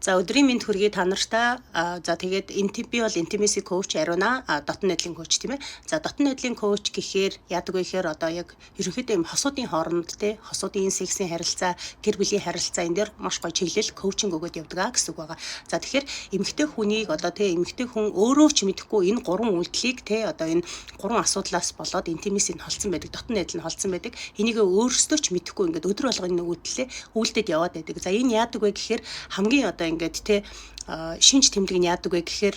За өдрийн мэнд хүргэе та нартай. За тэгээд би бол intimacy coach Ариуна, дотн найдлын коуч тийм ээ. За дотн найдлын коуч гэхээр яадаг вэ гэхээр одоо яг ерөнхийдөө юм хосуудын хооронд те хосуудын сексийн харилцаа, гэр бүлийн харилцаа энэ дээр маш гоё чиглэл коучинг өгöd явдаг гэсэн үг байгаа. За тэгэхээр эмэгтэй хүнийг одоо те эмэгтэй хүн өөрөө ч мэдэхгүй энэ гурван үйлдэлийг те одоо энэ гурван асуудлаас болоод intimacy нь холцсон байдаг, дотн найдал нь холцсон байдаг. Энийг өөрсдөө ч мэдэхгүй ингээд өдөр болгоо энэ үйлдэлээ үйлдэд яваад байдаг. За энэ яадаг вэ гэхээр хамгийн одоо ингээд те шинж тэмдэг нь яадаг вэ гэхээр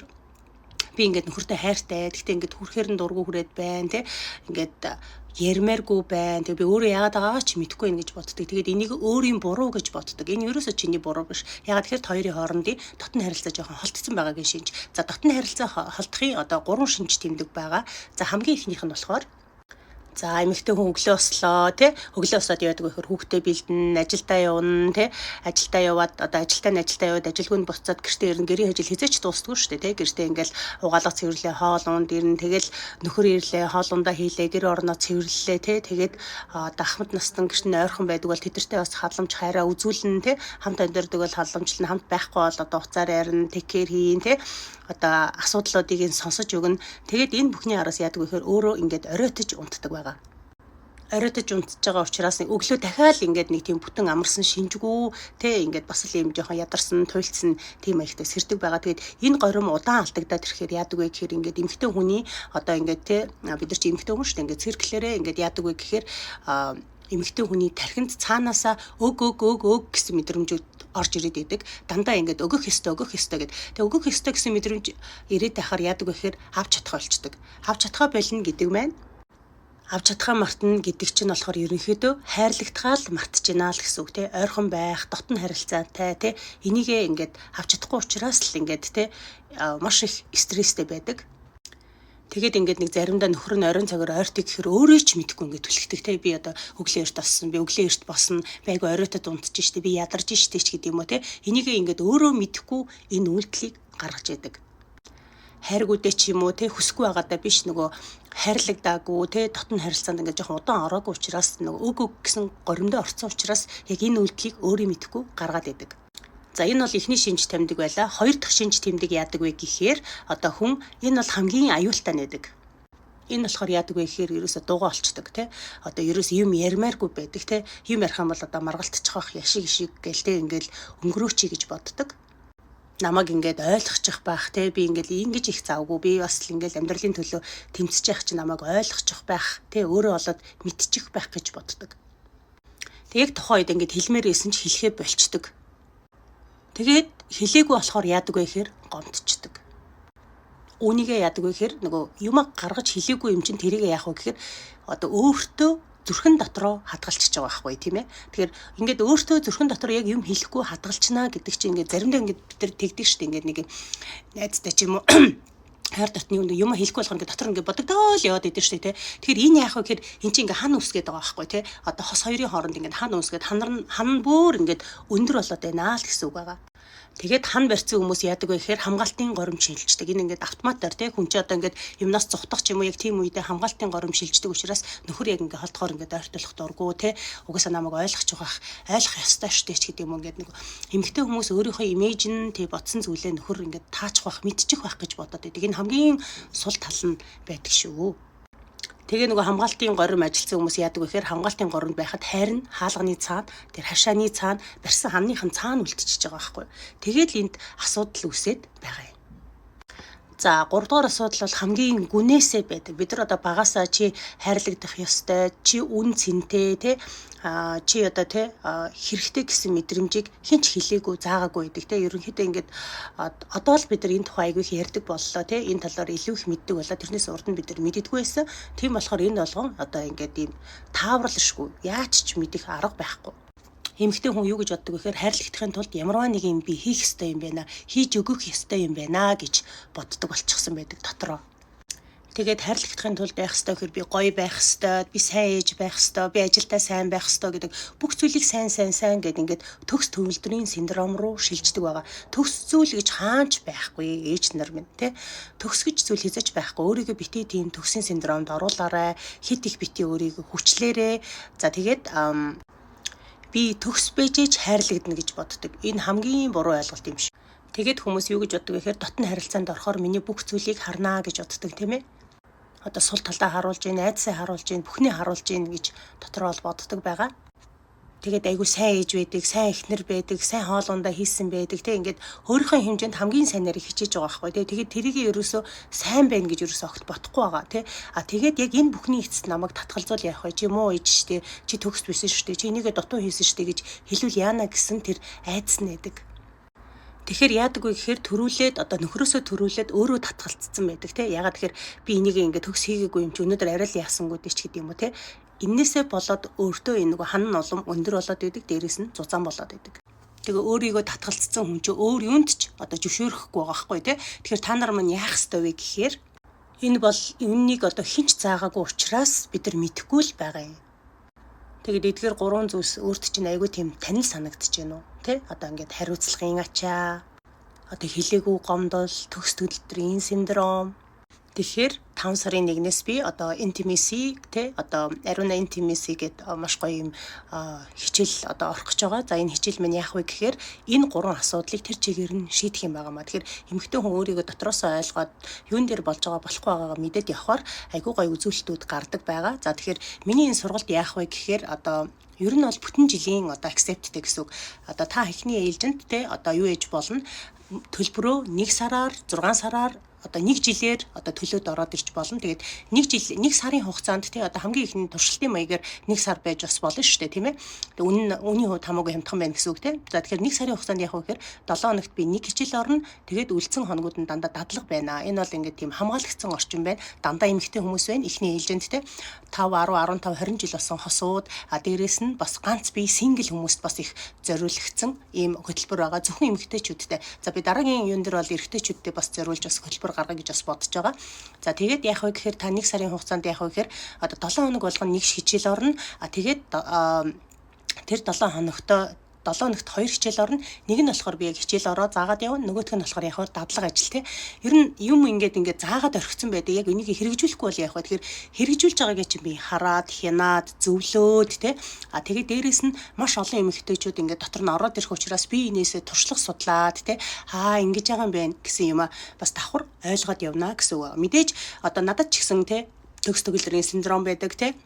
би ингээд нөхөртэй хайртай. Гэхдээ ингээд хүрэхээр нь дургу хүрээд байна те. Ингээд ярмааргүй байна. Тэгээ би өөрөө яагаад байгаагаа ч мэдэхгүй юм гэж боддог. Тэгээд энийг өөрийн буруу гэж боддог. Энэ ерөөсөө чиний буруу биш. Яагаад тэгэхээр хоёрын хоорондын дотн харилцаа жоохон холтсон байгаагийн шинж. За дотн харилцаа холдохын одоо 3 шинж тэмдэг байгаа. За хамгийн ихнийх нь болохоор за эмэгтэй хүн өглөө ослоо тий өглөө осоод яадаг вэ гэхээр хүүхдээ бэлдэн ажилдаа явна тий ажилдаа яваад одоо ажилдаа яваад ажилгүйнд буцаад гэртээ ирнэ гэрийн ажил хязгаарч дуусдаггүй шүү дээ тий гэртээ ингээл угаалга цэвэрлээ хоол унд ирнэ тэгэл нөхөр ирлээ хоол ундаа хийлээ гэр орноо цэвэрлээ тий тэгээд ахмад настан гэрт нь ойрхон байдаг бол тэдэртэй бас халамж хайраа үзүүлнэ тий хамт амьдардаг бол халамжлан хамт байхгүй бол одоо уцаар ярина тэкэр хийн тий одоо асуудлуудыг нь сонсож өгнө. Тэгээд энэ бүхний араас яадаг вэ гэхээр өөрөө ингээд оройтож унтдаг байгаа. Оройтож унтж байгаа учраас өглөө дахиад ингээд нэг тийм бүтэн амарсан шинжгүй те ингээд бас л юм жоохон ядарсан туйлцсан тийм аягтай сэрдэг байгаа. Тэгээд энэ горим удаан алдагдаад ирэхээр яадаг вэ гэхээр ингээд эмэгтэй хүний одоо ингээд те бид нар чи эмэгтэй хүн шүү дээ ингээд цирклэрээ ингээд яадаг вэ гэхээр эмэгтэй хүний тархинд цаанаасаа өг гэсэн мэдрэмжүүд орж ирээд идэг. Дандаа ингээд өгөх ёстой гэд. Тэгээ өгөх ёстой гэсэн мэдрэмж ирээд байхаар яадаг вэ гэхээр авч чадхаа болчдөг. Авч чадхаа болно гэдэг маань авч чадхаа мартна гэдэг чинь болохоор ерөнхийдөө хайрлагтгаа л мартчихна л гэсэн үг тий. Ойрхон байх, дотн харилцаатай тий. Энийгээ ингээд авч чадахгүй учраас л ингээд тий маш их стресстэй байдаг. Тэгээд ингээд нэг заримдаа нөхөр нь оройн цагаар ойртыг гэхээр өөрөө ч мэдэхгүй ингээд түлхдэг те би одоо өглөө эрт болсон би өглөө эрт босно байг ойроотод унтж штэ би ядарч штэ ч гэдэг юм уу те энийгээ ингээд өөрөө мэдэхгүй энэ үйлдэлийг гаргаж яадаг. Хайргуудээ ч юм уу те хүсэхгүй байгаадаа биш нөгөө хайрлагдаагүй те дотн харилцаанд ингээд жоохон удаан ороогүй учраас нөгөө өг гэсэн горимдоо орцсон учраас яг энэ үйлдэлийг өөрөө мэдэхгүй гаргаад яадаг. За энэ бол эхний шинж тэмдэг байла. Хоёр дахь шинж тэмдэг яадаг вэ гэхээр одоо хүн энэ бол хамгийн аюултай нэдэг. Энэ болохоор яадаг вэ гэхээр ерөөсө дуугаа олчдаг тий. Одоо ерөөс юм ярмааргүй байдаг тий. Юм ярих юм бол одоо маргалтчих واخ яшиг гээл тий ингээл өнгөрөөчий гэж боддог. Намайг ингээд ойлгочих байх тий би ингээд ингэж их завгүй би бас л ингээд амьдралын төлөө тэмцэж явах чинь намайг ойлгочих байх тий өөрөө болоод мэдчих байх гэж боддог. Тэг тухайн үед ингээд хэлмээр исэн ч хэлэхээ болчдөг. Тэгээд хэлээгүй болохоор яадаг вэ гэхээр гомдчихдаг. Үүнийгээ яадаг вэ гэхээр нөгөө юм гаргаж хэлээгүй юм чинь тэрийг яах вэ гэхээр одоо өөртөө зүрхэн дотроо хадгалчихж байгаа байхгүй тийм ээ. Тэгэхээр ингээд өөртөө зүрхэн дотроо яг юм хэлэхгүй хадгалчнаа гэдэг чинь ингээд заримдаа ингээд бид нар тэгдэг шүү дээ. Ингээд нэг найзтай ч юм уу хайр дотны юм хэлэхгүй болох ингээд дотор ингээд бодогдоо л яваад идэв шүү дээ. Тэгэхээр энэ яах вэ гэхээр эн чинь ингээд хан үсгээд байгаа байхгүй тий. Одоо хос хоёрын хооронд ингээд хан үсгээд хан бүр ингээд өндөр болоод байна л гэсэн үг байгаа. Тэгээд хан барьсан хүмүүс яадаг вэ гэхээр хамгаалтын горим шилждэг. Энэ ингээд автоматар тий хүн чи одоо ингээд юмнаас зүхтах ч юм уу яг тийм үедээ хамгаалтын горим шилждэг учраас нөхөр яг ингээд холдохоор ингээд ойртолох дурггүй тий угаасаа намайг ойлгох ёстой шүү дээ ч гэдэг юм ингээд нэг эмэгтэй хүмүүс өөрийнхөө имиж нь тий бодсон зүйлээ нөхөр ингээд таачих байх мэдчих байх гэж бодоод байдаг. Энэ хамгийн сул тал нь байдаг шүү. Тэгээ нөгөө хамгаалтын горим ажилтсан хүмүүс яадаг вэ гэхээр хамгаалтын горимд байхад хайр нь хаалганы цаана тэр хашааны цаана барьсан хамныхын цаана үлдчихэж байгаа байхгүй. Тэгээд энд асуудал үүсээд байгаа юм. За 3 дугаар асуудал бол хамгийн гүнээсээ байдаг. Бид нар одоо багасаа чи хайрлагдах ёстой, чи үн цэнтэй те чи одоо те хэрэгтэй гэсэн мэдрэмжийг хинч хэлээгүй заагаагүй байдаг те ерөнхийдөө ингээд одоо л бид нар энэ тухай айгүй их ярьдаг боллоо те энэ талаар илүү их мэддэг болоо тэрнээс урд нь бид нар мэддэггүй байсан. Тийм болохоор энэ болгон одоо ингээд ийм тааварлшгүй яаж ч мэдэх арга байхгүй. Эмэгтэй хүн юу гэж боддог вэ гэхээр хайрлагдахын тулд ямарваа нэг юм би хийх ёстой юм байна, хийж өгөх ёстой юм байна гэж боддог болчихсон байдаг дотроо. Тэгээд хайрлагдахын тулд байх ёстой гэхээр би гоё байх ёстой, би сайн ээж байх ёстой, би ажилдаа сайн байх ёстой гэдэг бүх зүйлийг сайн гэд ингээд төгс төвлөрийн синдром руу шилждэг байгаа. Төгс зүйл гэж хаанч байхгүй ээж нар минь тий. Төгс гэж зүйл хэзэж байхгүй. Өөрийгөө битээ тийм төгсийн синдромд оруулаарай. Хит их битээ өөрийгөө хүчлээрээ. За тэгээд би төгс бэжэж хайрлагдана гэж боддог. Энэ хамгийн буруу ойлголт юм шиг. Тэгээд хүмүүс юу гэж боддог вэ гэхээр дотны харилцаанд орохоор миний бүх зүйлийг харнаа гэж боддог тийм ээ. Одоо сул талдаа харуулж гин, айдсаа харуулж гин, бүхний харуулж гин гэж дотроо бол боддог байгаа. Тэгээд айгүй сайн ээж байдаг, сайн эхнэр байдаг, сайн хоолундаа хийсэн байдаг тийм ингээд өөрийнхөө хэмжээнд хамгийн сайнаар хичээж байгаа байхгүй тийм. Тэгээд тэрийг ерөөсөө сайн байна гэж ерөөсөө огт бодохгүй байгаа тийм. Тэгээд яг энэ бүхний эцэст намайг татгалзуул яах вэ? Чи муу ээж штэ, чи төгс бисэн штэ, чи энийгээ дутуу хийсэн штэ гэж хэлүүл яана гэсэн тэр айдас нэдэг. Тэгэхээр яадаг вэ гэхээр төрүүлээд одоо нөхрөөсөө төрүүлээд өөрөө татгалцсан байдаг тийм. Ягаад тэгэхээр би энийг ингээд төгс хийгээгүй юм чи өнөөдөр арай л яасангүй дээ ч гэдэг юм уу тийм. Иннээсээ болоод өөртөө энэ нөгөө ханан улам өндөр болоод идэг, дээрээс нь зузаан болоод идэг. Тэгээ өөрийгөө татгалцсан хүн чинь өөр юунд ч одоо зөвшөөрөхгүй байгаа байхгүй тий. Тэгэхээр та нар маань яах ёстой вэ гэхээр энэ бол үннийг одоо хинч заагаагүй учраас бид нар мэдэхгүй л байгаа юм. Тэгээд эдгээр гурван зүйлс өөрт чинь айгүй тийм танил санагдаж байна уу тий. Одоо ингээд хариуцлагын ачаа, одоо хилээгүй гомдол, төгс төлөвтрийн синдром. Тэгэхээр 5 сарын 1-ээс би одоо intimacy тий одоо ариуна intimacy гэдэг маш гоё юм хичээл одоо орох гэж байгаа. За энэ хичээл минь яах вэ гэхээр энэ гурван асуудлыг тэр чигээр нь шийдэх юм байнамаа. Тэгэхээр эмэгтэй хүн өөрийгөө дотроосоо ойлгоод юун дээр болж байгаа болохгүй байгаагаа мэдээд явхаар айгүй гоё үзүүлэлтүүд гардаг байгаа. За тэгэхээр миний энэ сургалт яах вэ гэхээр одоо ер нь бол бүтэн жилийн одоо acceptтэй гэсэн үг. Одоо та эхний ээлжинд тий одоо юу ээж болно төлбөрөө 1 сараар 6 сараар одоо 1 жилээр одоо төлөөд ороод ирж болно. Тэгээд 1 сарын хугацаанд тий одоо хамгийн ихний туршилтын маягаар 1 сар байж бас болно шүү дээ тийм ээ. Тэгээд үнийн хувьд хамаагүй хямдхан байна гэсэн үг тий. За тэгэхээр 1 сарын хугацаанд яах вэ гэхээр 7 хоногт би 1 хичээл орно. Тэгээд үлдсэн хоногуд нь дандаа дадлага байна. Энэ бол ингээд тийм хамгаалагдсан орчин байна. Дандаа эмэгтэй хүмүүс байна. Эхний ээлжинд тий 5, 10, 15, 20 жил болсон хосууд дээрээс нь бас ганц бие сингл хүмүүст бас их зориулагдсан ийм хөтөлбөр байгаа. Зөвхөн эмэгтэйчүүдтэй. За би дараагийн юун дээр бол эрэгтэйчүүдтэй бас зориулж бас хөтөлбөр гаргая гэж бас бодож байгаа. За тэгээд яах вэ гэхээр та 1 сарын хугацаанд яах вэ гэхээр одоо 7 хоног болгоно 1 хичээл орно. Тэгээд тэр 7 хоногт 2 хичээл орно. Нэг нь болохоор би яг хичээл ороо заагаад явна. Нөгөөх нь болохоор яг дадлага ажил тий. Ер нь юм ингээд заагаад орхисон байдаг. Яг энийг хэрэгжүүлэхгүй бол яах вэ? Тэгэхээр хэрэгжүүлж байгаагийн чинь би хараад, хянаад, зөвлөөд тий. Тэгээд дээрэс нь маш олон эмэгтэйчүүд ингээд дотор нь ороод ирэх учраас би энээсээ туршлага судлаад тий. Ингэж байгаа юм байна гэсэн юм бас давхар ойлгоод явна гэсэн үг. Мэдээж одоо надад ч гэсэн тий төгс төгөлдрийн синдром байдаг тий.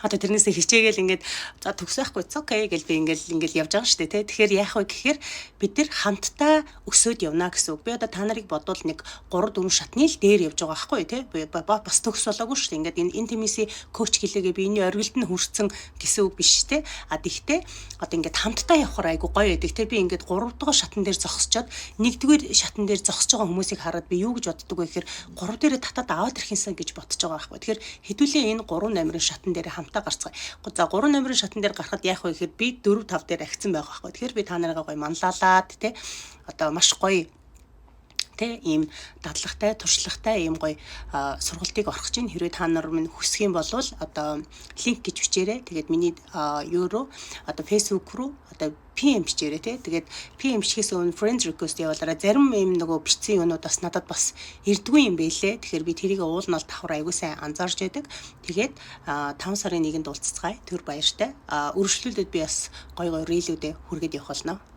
Одоо тэрнээсээ хичээгээл ингээд за төгсөхгүй окей гэж би ингээд явж байгаа шүү дээ тий. Тэгэхээр яах вэ гэхээр бид нар хамтдаа өсөөд явна гэсэн үг. Би одоо та нарыг бодвол нэг 3 4 шатны л дээр явж байгаа байхгүй тий. Бас төгс болоогүй шүү дээ. Ингээд энэ intimacy coach гэлээгээ би энэ оргилд нь хүрсэн гэсэн үг биш тий. Тэгтээ одоо ингээд хамтдаа явахаар айгу гоё байдаг тий. Би ингээд 3 дугаар шатн дээр зогсчоод 1-р шатн дээр зогсож байгаа хүмүүсийг хараад би юу гэж боддог вэ гэхээр 3 дээрээ татаад аваад ирхинсэн гэж бодож байгаа байхгүй. Тэгэхээр хэдүүлээ энэ 3 номерын шатн дээр гарцгаая. За 3 номерын шатн дээр гарахад яах вэ гэхээр би 4 5 дээр агцсан байгаа байхгүй. Тэгэхээр би та нарыгаа гоё манлайлаад тий одоо маш гоё тий ийм дадлагтай, туршлагатай ийм гоё сургалтыг орох чинь хэрвээ та нар минь хүсэх юм бол одоо линк гэж бичээрэй. Тэгээд миний юу руу одоо Facebook руу одоо PM бичээрэй тий. Тэгээд PM бичгээс өмнө friend request явуулаарай. Зарим юм нөгөө бичсэн юмнууд бас надад бас ирдгүй юм байлээ. Тэгэхээр би тэрийг уулнал давхар аягүй сайн анзаарч байдаг. Тэгээд 5 сарын 1-нд уулзцгаая. Тэр баяртай. Өргөжлүүлээд би бас гоё гоё рилүүдээ хүргээд явах болно.